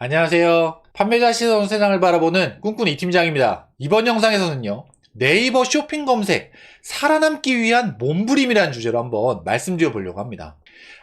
안녕하세요. 판매자 시선 세상을 바라보는 꿈꾸는 이팀장입니다. 이번 영상에서는요, 네이버 쇼핑 검색 살아남기 위한 몸부림이라는 주제로 한번 말씀드려 보려고 합니다.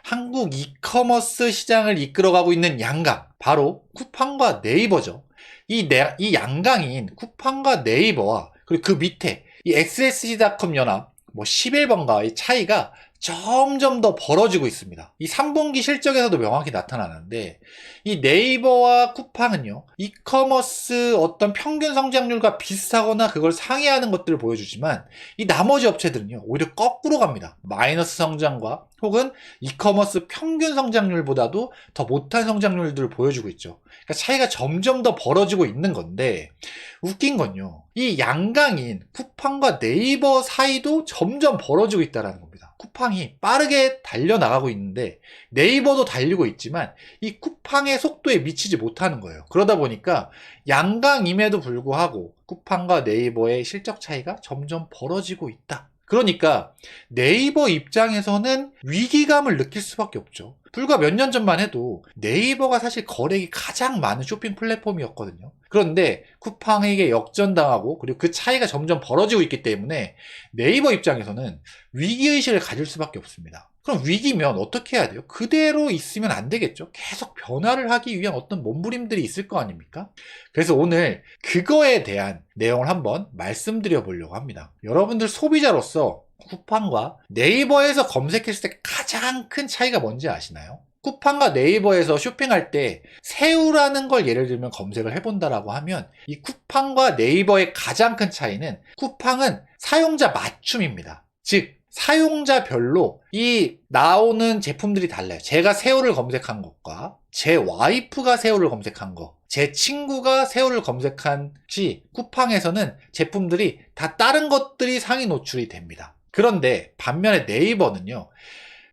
한국 이커머스 시장을 이끌어가고 있는 양강, 바로 쿠팡과 네이버죠. 이 양강인 쿠팡과 네이버와 그리고 그 밑에 이 XSC닷컴 연합 11번가의 차이가 점점 더 벌어지고 있습니다. 이 3분기 실적에서도 명확히 나타나는데, 이 네이버와 쿠팡은요, 이커머스 어떤 평균 성장률과 비슷하거나 그걸 상회하는 것들을 보여주지만, 이 나머지 업체들은요, 오히려 거꾸로 갑니다. 마이너스 성장과 혹은 이커머스 평균 성장률보다도 더 못한 성장률들을 보여주고 있죠. 그러니까 차이가 점점 더 벌어지고 있는 건데, 웃긴 건요, 이 양강인 쿠팡과 네이버 사이도 점점 벌어지고 있다는 겁니다. 쿠팡이 빠르게 달려나가고 있는데 네이버도 달리고 있지만 이 쿠팡의 속도에 미치지 못하는 거예요. 그러다 보니까 양강임에도 불구하고 쿠팡과 네이버의 실적 차이가 점점 벌어지고 있다. 그러니까 네이버 입장에서는 위기감을 느낄 수밖에 없죠. 불과 몇 년 전만 해도 네이버가 사실 거래액이 가장 많은 쇼핑 플랫폼이었거든요. 그런데 쿠팡에게 역전당하고 그리고 그 차이가 점점 벌어지고 있기 때문에 네이버 입장에서는 위기의식을 가질 수밖에 없습니다. 그럼 위기면 어떻게 해야 돼요? 그대로 있으면 안 되겠죠. 계속 변화를 하기 위한 어떤 몸부림들이 있을 거 아닙니까? 그래서 오늘 그거에 대한 내용을 한번 말씀드려 보려고 합니다. 여러분들 소비자로서 쿠팡과 네이버에서 검색했을 때 가장 큰 차이가 뭔지 아시나요? 쿠팡과 네이버에서 쇼핑할 때 새우라는 걸 예를 들면 검색을 해본다라고 하면 이 쿠팡과 네이버의 가장 큰 차이는 쿠팡은 사용자 맞춤입니다. 즉 사용자별로 이 나오는 제품들이 달라요. 제가 새우를 검색한 것과 제 와이프가 새우를 검색한 것, 제 친구가 새우를 검색한 시 쿠팡에서는 제품들이 다 다른 것들이 상위 노출이 됩니다. 그런데 반면에 네이버는요,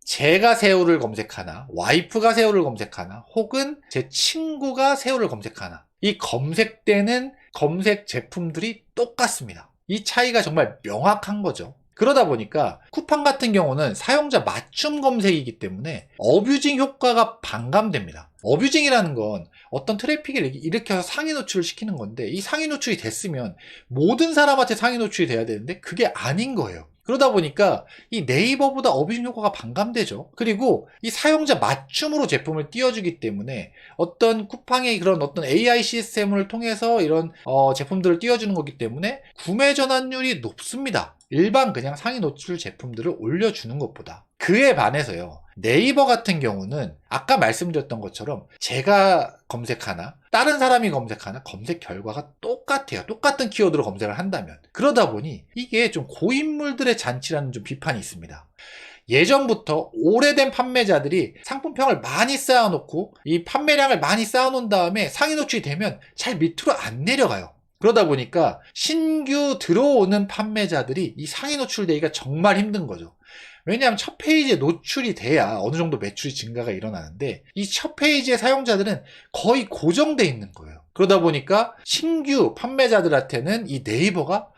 제가 새우를 검색하나 와이프가 새우를 검색하나 혹은 제 친구가 새우를 검색하나 이 검색되는 검색 제품들이 똑같습니다. 이 차이가 정말 명확한 거죠. 그러다 보니까 쿠팡 같은 경우는 사용자 맞춤 검색이기 때문에 어뷰징 효과가 반감됩니다. 어뷰징이라는 건 어떤 트래픽을 일으켜서 상위 노출을 시키는 건데, 이 상위 노출이 됐으면 모든 사람한테 상위 노출이 돼야 되는데 그게 아닌 거예요. 그러다 보니까 이 네이버보다 어뷰징 효과가 반감되죠. 그리고 이 사용자 맞춤으로 제품을 띄워주기 때문에 어떤 쿠팡의 그런 어떤 AI 시스템을 통해서 이런 제품들을 띄워주는 거기 때문에 구매 전환율이 높습니다. 일반 그냥 상위 노출 제품들을 올려주는 것보다. 그에 반해서요, 네이버 같은 경우는 아까 말씀드렸던 것처럼 제가 검색하나 다른 사람이 검색하나 검색 결과가 똑같아요. 똑같은 키워드로 검색을 한다면. 그러다 보니 이게 좀 고인물들의 잔치라는 좀 비판이 있습니다. 예전부터 오래된 판매자들이 상품평을 많이 쌓아놓고 이 판매량을 많이 쌓아놓은 다음에 상위 노출이 되면 잘 밑으로 안 내려가요. 그러다 보니까 신규 들어오는 판매자들이 이 상위 노출되기가 정말 힘든 거죠. 왜냐하면 첫 페이지에 노출이 돼야 어느 정도 매출이 증가가 일어나는데 이 첫 페이지의 사용자들은 거의 고정돼 있는 거예요. 그러다 보니까 신규 판매자들한테는 이 네이버가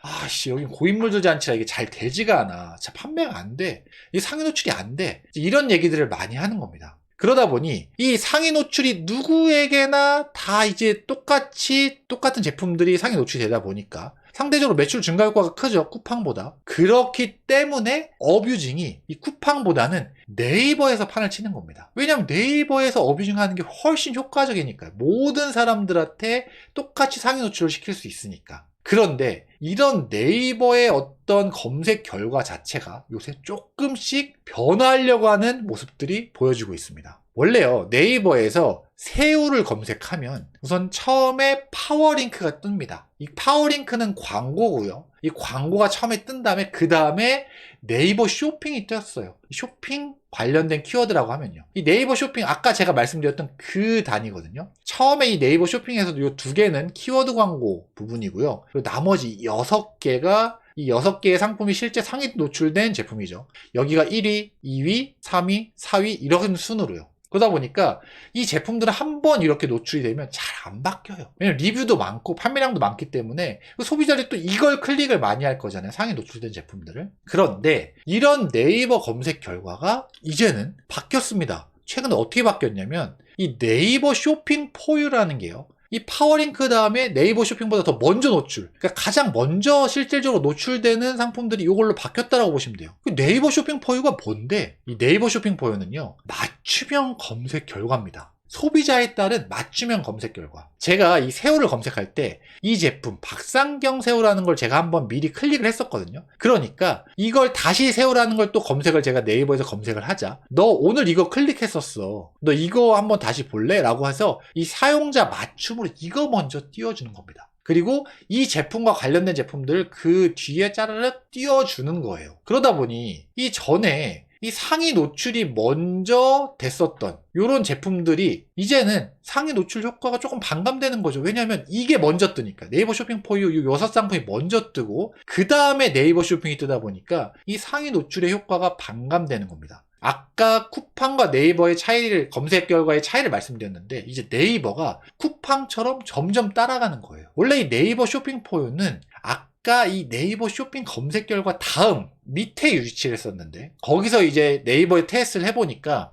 여기 고인물들 잔치라 이게 잘 되지가 않아. 자, 판매가 안 돼. 이 상위 노출이 안 돼. 이런 얘기들을 많이 하는 겁니다. 그러다 보니 이 상위 노출이 누구에게나 다 이제 똑같은 제품들이 상위 노출이 되다 보니까 상대적으로 매출 증가 효과가 크죠. 쿠팡보다. 그렇기 때문에 어뷰징이 이 쿠팡보다는 네이버에서 판을 치는 겁니다. 왜냐하면 네이버에서 어뷰징 하는 게 훨씬 효과적이니까요. 모든 사람들한테 똑같이 상위 노출을 시킬 수 있으니까. 그런데 이런 네이버의 어떤 검색 결과 자체가 요새 조금씩 변화하려고 하는 모습들이 보여지고 있습니다. 원래요, 네이버에서 새우를 검색하면 우선 처음에 파워링크가 뜹니다. 이 파워링크는 광고고요. 이 광고가 처음에 뜬 다음에 그 다음에 네이버 쇼핑이 떴어요. 쇼핑 관련된 키워드라고 하면요, 이 네이버 쇼핑 아까 제가 말씀드렸던 그 단위거든요. 처음에 이 네이버 쇼핑에서도 이 두 개는 키워드 광고 부분이고요. 그리고 나머지 6개가 이 6개의 상품이 실제 상위 노출된 제품이죠. 여기가 1위, 2위, 3위, 4위 이런 순으로요. 그러다 보니까 이 제품들은 한번 이렇게 노출이 되면 잘 안 바뀌어요. 왜냐면 리뷰도 많고 판매량도 많기 때문에 소비자들이 또 이걸 클릭을 많이 할 거잖아요. 상위 노출된 제품들을. 그런데 이런 네이버 검색 결과가 이제는 바뀌었습니다. 최근에 어떻게 바뀌었냐면 이 네이버 쇼핑 포유라는 게요. 이 파워링크 다음에 네이버 쇼핑보다 더 먼저 노출, 그러니까 가장 먼저 실질적으로 노출되는 상품들이 이걸로 바뀌었다라고 보시면 돼요. 네이버 쇼핑 포유가 뭔데? 이 네이버 쇼핑 포유는요, 맞춤형 검색 결과입니다. 소비자에 따른 맞춤형 검색 결과. 제가 이 새우를 검색할 때 이 제품 박상경 새우라는 걸 제가 한번 미리 클릭을 했었거든요. 그러니까 이걸 다시 새우라는 걸 또 검색을 제가 네이버에서 검색을 하자. 너 오늘 이거 클릭했었어. 너 이거 한번 다시 볼래? 라고 해서 이 사용자 맞춤으로 이거 먼저 띄워주는 겁니다. 그리고 이 제품과 관련된 제품들 그 뒤에 짜르륵 띄워주는 거예요. 그러다 보니 이 전에 이 상위 노출이 먼저 됐었던 이런 제품들이 이제는 상위 노출 효과가 조금 반감되는 거죠. 왜냐하면 이게 먼저 뜨니까 네이버 쇼핑 포유 이 6상품이 먼저 뜨고 그 다음에 네이버 쇼핑이 뜨다 보니까 이 상위 노출의 효과가 반감되는 겁니다. 아까 쿠팡과 네이버의 차이를, 검색 결과의 차이를 말씀드렸는데 이제 네이버가 쿠팡처럼 점점 따라가는 거예요. 원래 이 네이버 쇼핑 포유는 아까 이 네이버 쇼핑 검색 결과 다음 밑에 위치를 했었는데 거기서 이제 네이버에 테스트를 해보니까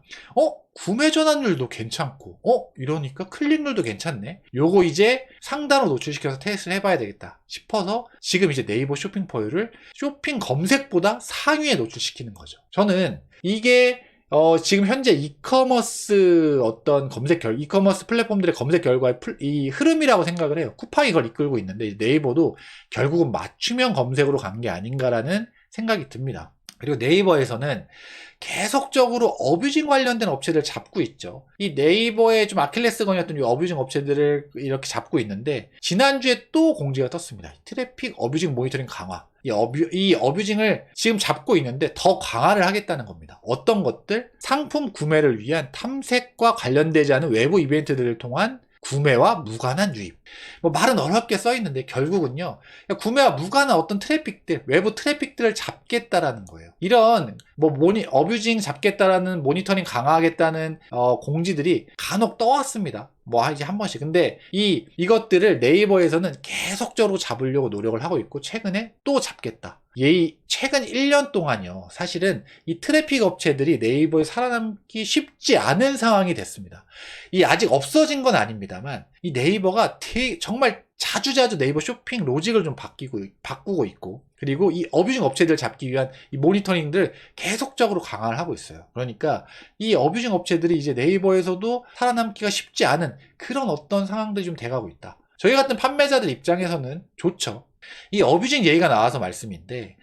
구매 전환율도 괜찮고 이러니까 클릭률도 괜찮네. 요거 이제 상단으로 노출시켜서 테스트를 해봐야 되겠다 싶어서 지금 이제 네이버 쇼핑 포유를 쇼핑 검색보다 상위에 노출시키는 거죠. 저는 이게 지금 현재 이커머스 어떤 이커머스 플랫폼들의 검색 결과의 이 흐름이라고 생각을 해요. 쿠팡이 이걸 이끌고 있는데 네이버도 결국은 맞춤형 검색으로 간 게 아닌가라는 생각이 듭니다. 그리고 네이버에서는 계속적으로 어뷰징 관련된 업체들을 잡고 있죠. 이 네이버의 좀 아킬레스건이었던 이 어뷰징 업체들을 이렇게 잡고 있는데 지난주에 또 공지가 떴습니다. 트래픽 어뷰징 모니터링 강화. 이 어뷰징을 지금 잡고 있는데 더 강화를 하겠다는 겁니다. 어떤 것들? 상품 구매를 위한 탐색과 관련되지 않은 외부 이벤트들을 통한 구매와 무관한 유입. 말은 어렵게 써있는데 결국은요, 구매와 무관한 어떤 트래픽들, 외부 트래픽들을 잡겠다라는 거예요. 이런 어뷰징 잡겠다라는, 모니터링 강화하겠다는 공지들이 간혹 떠왔습니다. 이제 한 번씩. 근데 이것들을 네이버에서는 계속적으로 잡으려고 노력을 하고 있고 최근에 또 잡겠다. 최근 1년 동안요, 사실은 이 트래픽 업체들이 네이버에 살아남기 쉽지 않은 상황이 됐습니다. 아직 없어진 건 아닙니다만 이 네이버가 정말 자주자주 네이버 쇼핑 로직을 좀 바꾸고 있고, 그리고 이 어뷰징 업체들 잡기 위한 이 모니터링들 계속적으로 강화를 하고 있어요. 그러니까 이 어뷰징 업체들이 이제 네이버에서도 살아남기가 쉽지 않은 그런 어떤 상황들이 좀 돼가고 있다. 저희 같은 판매자들 입장에서는 좋죠. 이 어뷰징 얘기가 나와서 말씀인데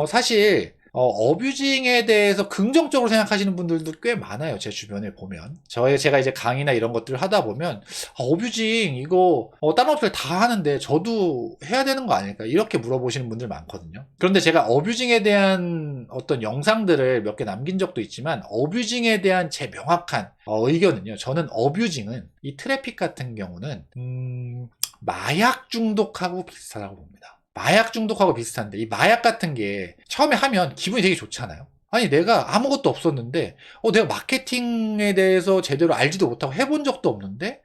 사실 어뷰징에 대해서 긍정적으로 생각하시는 분들도 꽤 많아요. 제 주변에 보면 제가 이제 강의나 이런 것들을 하다 보면 어뷰징 이거 다른 업체들 다 하는데 저도 해야 되는 거 아닐까 이렇게 물어보시는 분들 많거든요. 그런데 제가 어뷰징에 대한 어떤 영상들을 몇 개 남긴 적도 있지만 어뷰징에 대한 제 명확한 의견은요, 저는 어뷰징은 이 트래픽 같은 경우는 마약 중독하고 비슷하다고 봅니다. 마약 중독하고 비슷한데 이 마약 같은 게 처음에 하면 기분이 되게 좋잖아요. 아니 내가 아무것도 없었는데 내가 마케팅에 대해서 제대로 알지도 못하고 해본 적도 없는데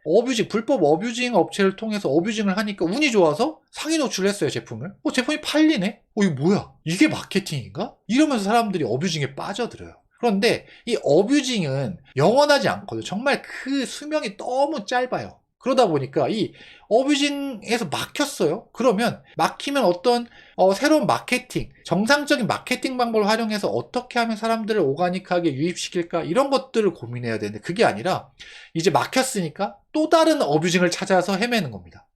불법 어뷰징 업체를 통해서 어뷰징을 하니까 운이 좋아서 상위 노출을 했어요, 제품을. 제품이 팔리네? 이거 뭐야? 이게 마케팅인가? 이러면서 사람들이 어뷰징에 빠져들어요. 그런데 이 어뷰징은 영원하지 않거든요. 정말 그 수명이 너무 짧아요. 그러다 보니까 이 어뷰징에서 막혔어요. 그러면 막히면 어떤 새로운 마케팅, 정상적인 마케팅 방법을 활용해서 어떻게 하면 사람들을 오가닉하게 유입시킬까, 이런 것들을 고민해야 되는데 그게 아니라 이제 막혔으니까 또 다른 어뷰징을 찾아서 헤매는 겁니다.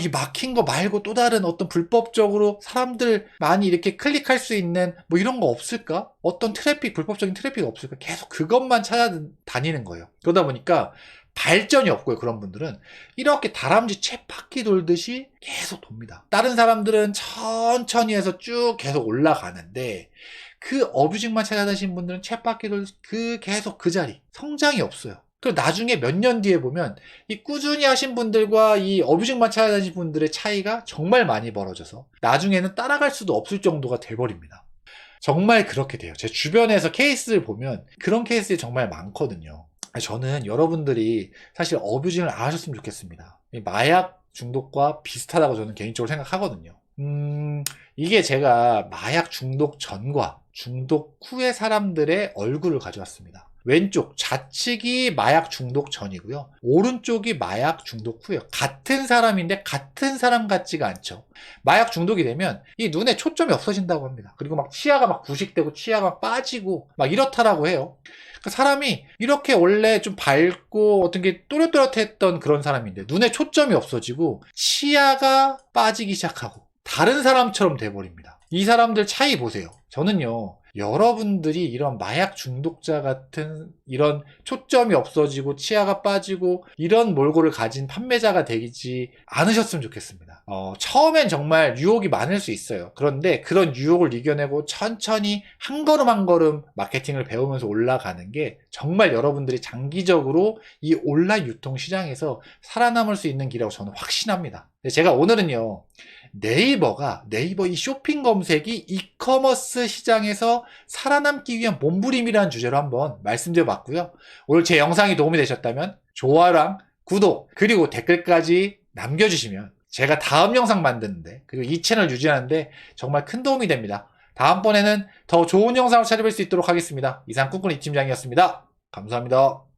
이 막힌 거 말고 또 다른 어떤 불법적으로 사람들 많이 이렇게 클릭할 수 있는 이런 거 없을까? 어떤 불법적인 트래픽 없을까? 계속 그것만 찾아다니는 거예요. 그러다 보니까 발전이 없고요. 그런 분들은 이렇게 다람쥐 쳇바퀴 돌듯이 계속 돕니다. 다른 사람들은 천천히 해서 쭉 계속 올라가는데 그 어뷰징만 찾아다니신 분들은 쳇바퀴 돌듯이 계속 그 자리, 성장이 없어요. 그리고 나중에 몇 년 뒤에 보면 이 꾸준히 하신 분들과 이 어뷰징만 찾아다니신 분들의 차이가 정말 많이 벌어져서 나중에는 따라갈 수도 없을 정도가 돼버립니다. 정말 그렇게 돼요. 제 주변에서 케이스를 보면 그런 케이스들이 정말 많거든요. 저는 여러분들이 사실 어뷰징을 안 하셨으면 좋겠습니다. 마약 중독과 비슷하다고 저는 개인적으로 생각하거든요. 이게 제가 마약 중독 전과 중독 후의 사람들의 얼굴을 가져왔습니다. 왼쪽 좌측이 마약 중독 전이고요. 오른쪽이 마약 중독 후예요. 같은 사람인데 같은 사람 같지가 않죠. 마약 중독이 되면 이 눈에 초점이 없어진다고 합니다. 그리고 막 치아가 막 부식되고 치아가 막 빠지고 막 이렇다라고 해요. 그러니까 사람이 이렇게 원래 좀 밝고 어떤 게 또렷또렷했던 그런 사람인데 눈에 초점이 없어지고 치아가 빠지기 시작하고 다른 사람처럼 돼버립니다. 이 사람들 차이 보세요. 저는요, 여러분들이 이런 마약 중독자 같은 이런 초점이 없어지고 치아가 빠지고 이런 몰골을 가진 판매자가 되지 않으셨으면 좋겠습니다. 처음엔 정말 유혹이 많을 수 있어요. 그런데 그런 유혹을 이겨내고 천천히 한 걸음 한 걸음 마케팅을 배우면서 올라가는 게 정말 여러분들이 장기적으로 이 온라인 유통 시장에서 살아남을 수 있는 길이라고 저는 확신합니다. 제가 오늘은요, 네이버 이 쇼핑 검색이 이커머스 시장에서 살아남기 위한 몸부림이라는 주제로 한번 말씀드려 봤고요. 오늘 제 영상이 도움이 되셨다면 좋아요랑 구독 그리고 댓글까지 남겨주시면 제가 다음 영상 만드는데 그리고 이 채널 유지하는데 정말 큰 도움이 됩니다. 다음번에는 더 좋은 영상을 찾아뵐 수 있도록 하겠습니다. 이상 꾼꾼이 팀장이었습니다. 감사합니다.